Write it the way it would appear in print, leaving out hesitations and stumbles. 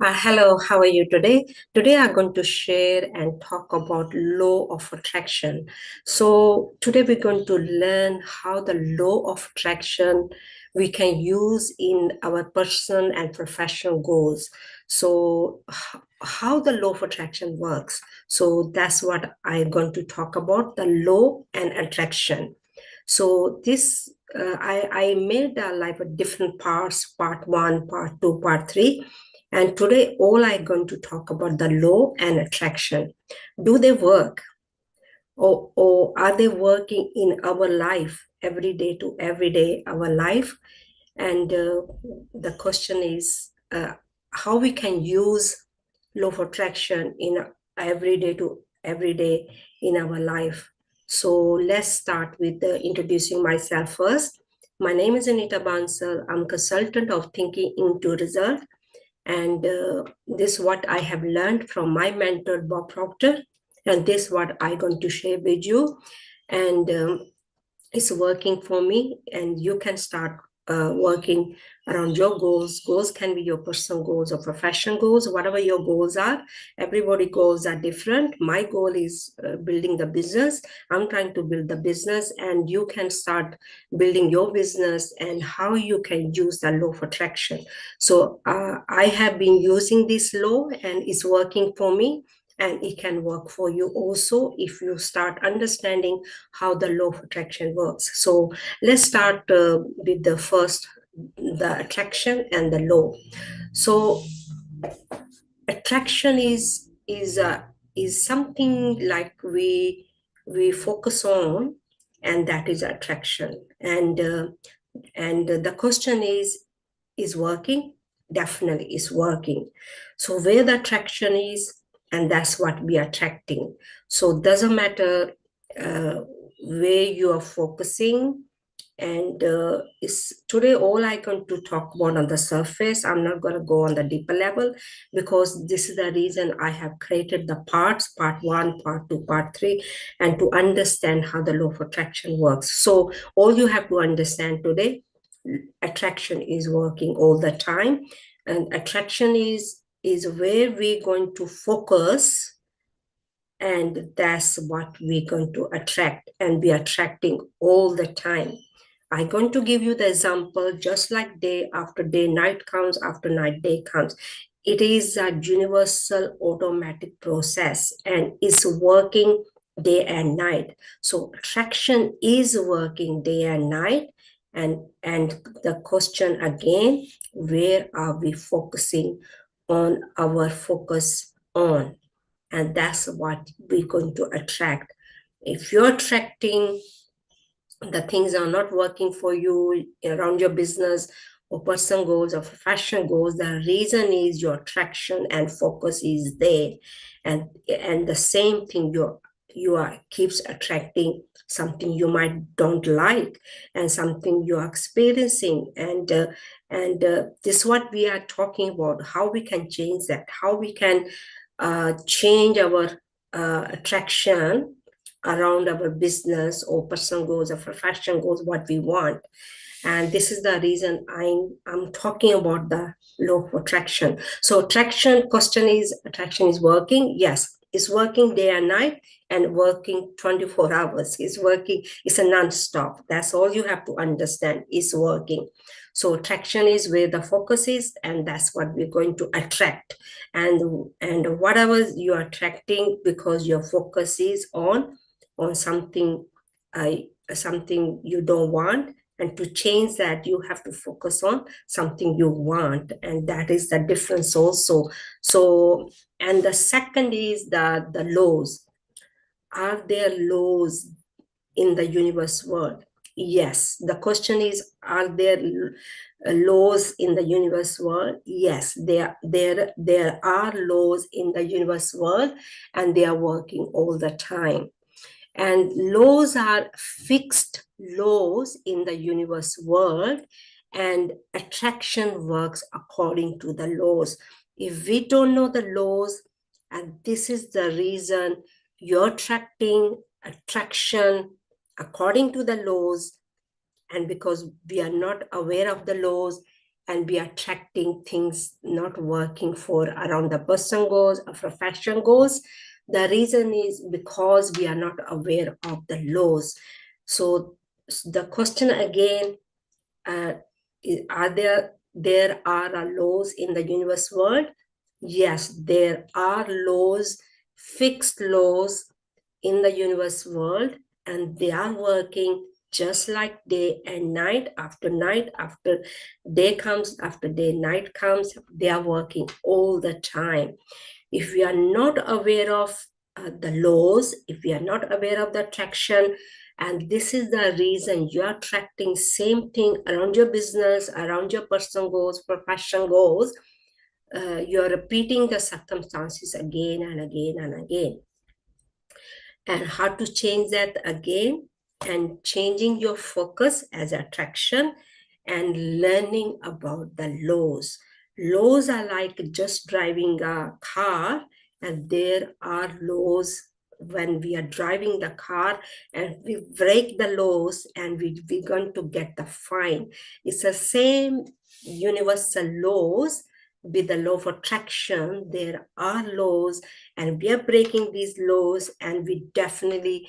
Hello, how are you today? Today I'm going to share and talk about law of attraction. So today we're going to learn how the law of attraction we can use in our personal and professional goals. So how the law of attraction works. So that's what I'm going to talk about, the law and attraction. So this I made like a different parts, part one, part two, part three. And today, all I'm going to talk about the law and attraction. Do they work? Or are they working in our life every day to every day, our life? And the question is how we can use law of attraction in every day to every day in our life. So let's start with introducing myself first. My name is Anita Bansal. I'm consultant of thinking into result, and this is what I have learned from my mentor, Bob Proctor. And this is what I'm going to share with you. And it's working for me. And you can start working around your goals. Goals can be your personal goals or professional goals, whatever your goals are. Everybody goals are different. My goal is building the business. I'm trying to build the business, and you can start building your business and how you can use the law of attraction. So I have been using this law and it's working for me, and it can work for you also if you start understanding how the law of attraction works. So let's start with the first, the attraction and the law. So attraction is something like we focus on, and that is attraction. And the question is working? Definitely is working. So where the attraction is, and that's what we are attracting. So it doesn't matter uh, where you are focusing. And is today all I going to talk about on the surface. I'm not going to go on the deeper level, because this is the reason I have created the parts, part one, part two, part three, and to understand how the law of attraction works. So all you have to understand today, attraction is working all the time, and attraction is where we're going to focus, and that's what we're going to attract and be attracting all the time. I'm going to give you the example, just like day after day, night comes after night, day comes. It is a universal automatic process, and it's working day and night. So attraction is working day and night. And the question again, where are we focusing on our focus on? And that's what we're going to attract. If you're attracting the things are not working for you around your business or personal goals or professional goals, the reason is your attraction and focus is there. And the same thing, you are keeps attracting something you might don't like, and something you are experiencing. And this is what we are talking about, how we can change that, how we can change our attraction around our business or personal goals or professional goals, what we want. And this is the reason I'm talking about the law of attraction. So attraction question is, attraction is working? Yes, it's working day and night, and working 24 hours. It's working, it's a non-stop. That's all you have to understand, is working. So attraction is where the focus is, and that's what we're going to attract. And whatever you are attracting, because your focus is on something, something you don't want, and to change that you have to focus on something you want, and that is the difference also. So, and the second is the laws. Are there laws in the universe world? Yes. The question is, are there laws in the universe world? Yes, there are laws in the universe world, and they are working all the time. And laws are fixed laws in the universe world, and attraction works according to the laws. If we don't know the laws, and this is the reason you're attracting attraction according to the laws, and because we are not aware of the laws, and we are attracting things not working for around the personal goals or profession goals. The reason is because we are not aware of the laws. So the question again, uh, are there are laws in the universe world? Yes, there are laws, fixed laws in the universe world, and they are working just like day and night after day comes, after day night comes. They are working all the time. If we are not aware of the laws, if we are not aware of the attraction, and this is the reason you are attracting same thing around your business, around your personal goals, professional goals, you're repeating the circumstances again and again and again. And how to change that again, and changing your focus as attraction, and learning about the laws are like just driving a car, and there are laws when we are driving the car and we break the laws, and we're going to get the fine. It's the same universal laws. With the law of attraction, there are laws, and we are breaking these laws, and we definitely